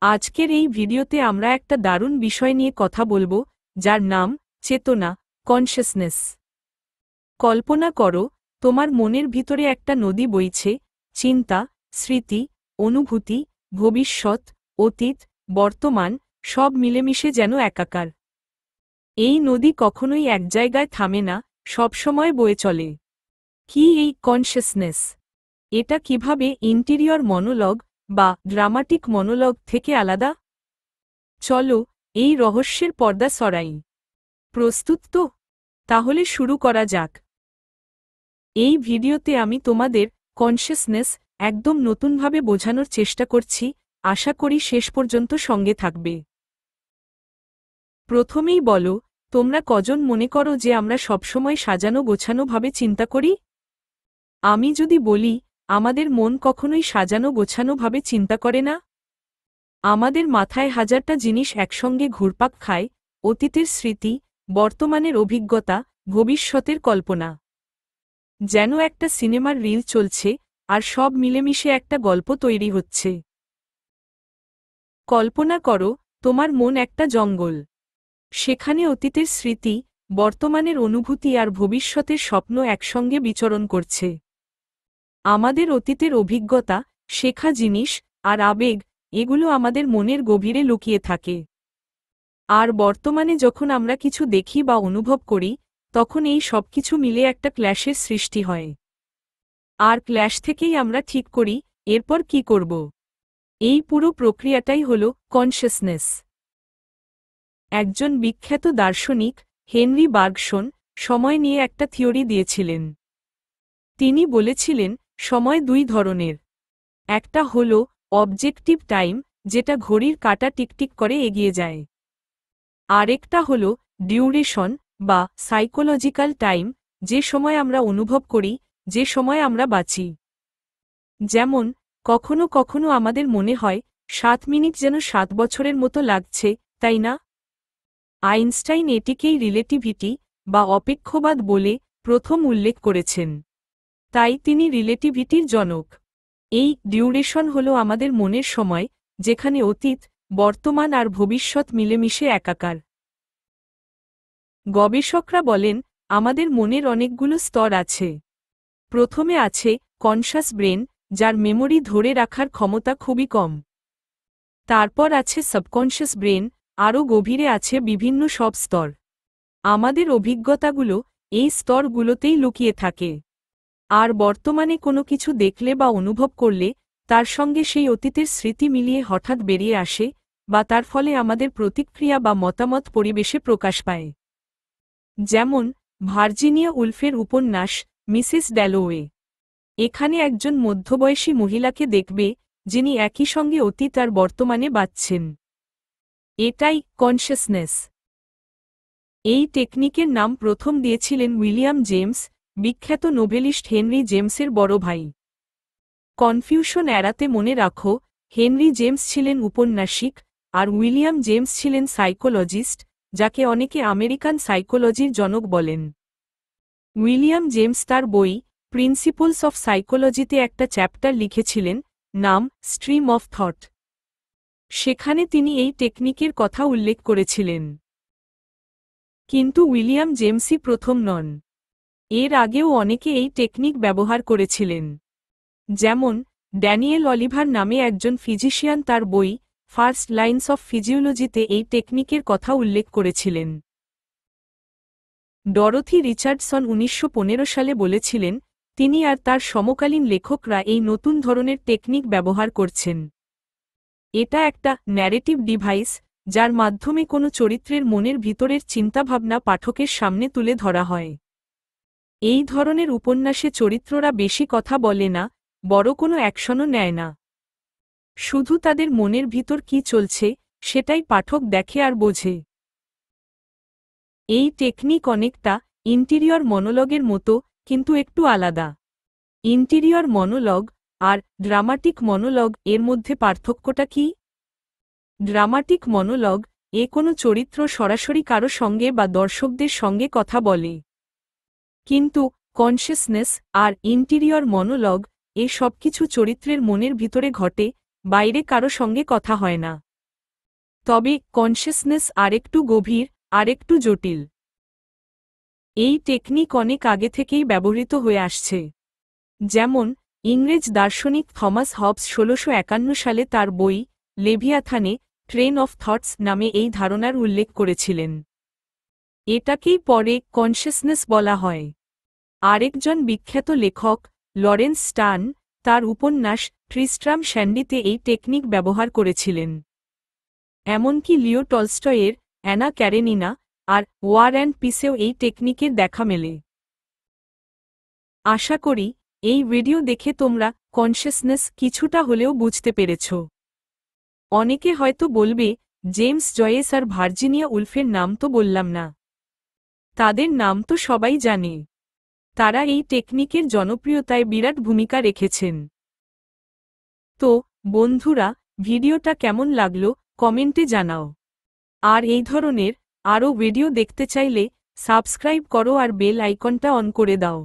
আজকের এই ভিডিওতে আমরা একটা দারুণ বিষয় নিয়ে কথা বলবো, যার নাম চেতনা, কনশাসনেস। কল্পনা করো, তোমার মনের ভিতরে একটা নদী বইছে, চিন্তা, স্মৃতি, অনুভূতি, ভবিষ্যৎ, অতীত, বর্তমান, সব মিলেমিশে যেন একাকার। এই নদী কখনোই এক জায়গায় থামে না, সবসময় বয়ে চলে। কি এই কনশাসনেস? এটা কিভাবে ইন্টেরিয়র মনোলগ বা ড্রামাটিক মনোলগ থেকে আলাদা? চলো, এই রহস্যের পর্দা সরাই। প্রস্তুত তো? তাহলে শুরু করা যাক। এই ভিডিওতে আমি তোমাদের কনশাসনেস একদম নতুনভাবে বোঝানোর চেষ্টা করছি, আশা করি শেষ পর্যন্ত সঙ্গে থাকবে। প্রথমেই বলো, তোমরা কজন মনে করো যে আমরা সবসময় সাজানো গোছানোভাবে চিন্তা করি? আমি যদি বলি, আমাদের মন কখনোই সাজানো গোছানোভাবে চিন্তা করে না। আমাদের মাথায় হাজারটা জিনিস একসঙ্গে ঘুরপাক খায়, অতীতের স্মৃতি, বর্তমানের অভিজ্ঞতা, ভবিষ্যতের কল্পনা। যেন একটা সিনেমার রিল চলছে, আর সব মিলেমিশে একটা গল্প তৈরি হচ্ছে। কল্পনা করো, তোমার মন একটা জঙ্গল। সেখানে অতীতের স্মৃতি, বর্তমানের অনুভূতি আর ভবিষ্যতের স্বপ্ন একসঙ্গে বিচরণ করছে। আমাদের অতীতের অভিজ্ঞতা, শেখা জিনিস, আর আবেগ, এগুলো আমাদের মনের গভীরে লুকিয়ে থাকে। আর বর্তমানে যখন আমরা কিছু দেখি বা অনুভব করি, তখন এই সব কিছু মিলে একটা ক্ল্যাশের সৃষ্টি হয়। আর ক্ল্যাশ থেকেই আমরা ঠিক করি, এরপর কি করব। এই পুরো প্রক্রিয়াটাই হল কনশাসনেস। একজন বিখ্যাত দার্শনিক, হেনরি বার্গসন, সময় নিয়ে একটা থিওরি দিয়েছিলেন। তিনি বলেছিলেন, সময় দুই ধরনের। একটা হল অবজেক্টিভ টাইম, যেটা ঘড়ির কাঁটা টিকটিক করে এগিয়ে যায়। আরেকটা হল ডিউরেশন বা সাইকোলজিক্যাল টাইম, যে সময় আমরা অনুভব করি, যে সময় আমরা বাঁচি। যেমন, কখনো কখনো আমাদের মনে হয় 7 মিনিট যেন 7 বছরের মতো লাগছে, তাই না? আইনস্টাইন এটিকেই রিলেটিভিটি বা অপেক্ষবাদ বলে প্রথম উল্লেখ করেছেন। তাই তিনি রিলেটিভিটির জনক। এই ডিউরেশন হল আমাদের মনের সময়, যেখানে অতীত, বর্তমান আর ভবিষ্যৎ মিলেমিশে একাকার। গবেষকরা বলেন, আমাদের মনের অনেকগুলো স্তর আছে। প্রথমে আছে কনশাস ব্রেন, যার মেমোরি ধরে রাখার ক্ষমতা খুবই কম। তারপর আছে সাবকনশাস ব্রেন, আরও গভীরে আছে বিভিন্ন সব স্তর। আমাদের অভিজ্ঞতাগুলো এই স্তরগুলোতেই লুকিয়ে থাকে। আর বর্তমানে কোনো কিছু দেখলে বা অনুভব করলে, তার সঙ্গে সেই অতীতের স্মৃতি মিলিয়ে হঠাৎ বেরিয়ে আসে, বা তার ফলে আমাদের প্রতিক্রিয়া বা মতামত পরিবেশে প্রকাশ পায়। যেমন, ভার্জিনিয়া উলফের উপন্যাস মিসেস ড্যালোওয়ে। এখানে একজন মধ্যবয়সী মহিলাকে দেখবে, যিনি একই সঙ্গে অতীত আর বর্তমানে বাঁচছেন। এটাই কনশাসনেস। এই টেকনিকের নাম প্রথম দিয়েছিলেন উইলিয়াম জেমস, বিখ্যাত নোবেলিস্ট হেনরি জেমসের বড় ভাই। কনফিউশন এড়াতে মনে রাখো, হেনরি জেমস ছিলেন উপন্যাসিক, আর উইলিয়াম জেমস ছিলেন সাইকোলজিস্ট, যাকে অনেকে আমেরিকান সাইকোলজির জনক বলেন। উইলিয়াম জেমস তার বই প্রিন্সিপলস অফ সাইকোলজিতে একটা চ্যাপ্টার লিখেছিলেন, নাম স্ট্রিম অফ থট। সেখানে তিনি এই টেকনিকের কথা উল্লেখ করেছিলেন। কিন্তু উইলিয়াম জেমসই প্রথম নন। এর আগেও অনেকে এই টেকনিক ব্যবহার করেছিলেন। যেমন, ড্যানিয়েল অলিভার নামে একজন ফিজিশিয়ান তার বই ফার্স্ট লাইনস অফ ফিজিওলজিতে এই টেকনিকের কথা উল্লেখ করেছিলেন। ডরোথি রিচার্ডসন 1915 সালে বলেছিলেন, তিনি আর তার সমকালীন লেখকরা এই নতুন ধরনের টেকনিক ব্যবহার করছেন। এটা একটা ন্যারেটিভ ডিভাইস, যার মাধ্যমে কোনো চরিত্রের মনের ভিতরের চিন্তাভাবনা পাঠকের সামনে তুলে ধরা হয়। এই ধরনের উপন্যাসে চরিত্ররা বেশি কথা বলে না, বড় কোনো অ্যাকশনও নেয় না। শুধু তাদের মনের ভিতর কি চলছে, সেটাই পাঠক দেখে আর বোঝে। এই টেকনিক অনেকটা ইন্টেরিয়র মনোলগের মতো, কিন্তু একটু আলাদা। ইন্টেরিয়র মনোলগ আর ড্রামাটিক মনোলগ এর মধ্যে পার্থক্যটা কি? ড্রামাটিক মনোলগ কোনো চরিত্র সরাসরি কারো সঙ্গে বা দর্শকদের সঙ্গে কথা বলে। কিন্তু কনশাসনেস আর ইন্টেরিয়র মনোলগ সবকিছু চরিত্রের মনের ভিতরে ঘটে, বাইরে কারো সঙ্গে কথা হয় না। তবে কনশাসনেস আরেকটু গভীর, আরেকটু জটিল। এই টেকনিক অনেক আগে থেকেই ব্যবহৃত হয়ে আসছে। যেমন ইংরেজ দার্শনিক থমাস হবস ১৬৫১ সালে তার বই লেভিয়াথানে ট্রেন অফ থটস নামে এই ধারণার উল্লেখ করেছিলেন। এটাকেই পরে কনশাসনেস বলা হয়। আরেকজন বিখ্যাত লেখক লরেন্স স্টার্ন তার উপন্যাস ট্রিস্ট্রাম শ্যান্ডিতে এই টেকনিক ব্যবহার করেছিলেন। এমনকি লিও টলস্টয়ের অ্যানা ক্যারেনিনা আর ওয়ার অ্যান্ড পিসেও এই টেকনিকের দেখা মেলে। আশা করি এই ভিডিও দেখে তোমরা কনশাসনেস কিছুটা হলেও বুঝতে পেরেছ। অনেকে হয়তো বলবে, জেমস জয়েস আর ভার্জিনিয়া উলফের নাম তো বললাম না। তাদের নাম তো সবাই জানে। তারা এই টেকনিকের জনপ্রিয়তায় বিরাট ভূমিকা রেখেছেন। তো বন্ধুরা, ভিডিওটা কেমন লাগলো কমেন্টে জানাও। আর এই ধরনের আরও ভিডিও দেখতে চাইলে সাবস্ক্রাইব করো আর বেল আইকনটা অন করে দাও।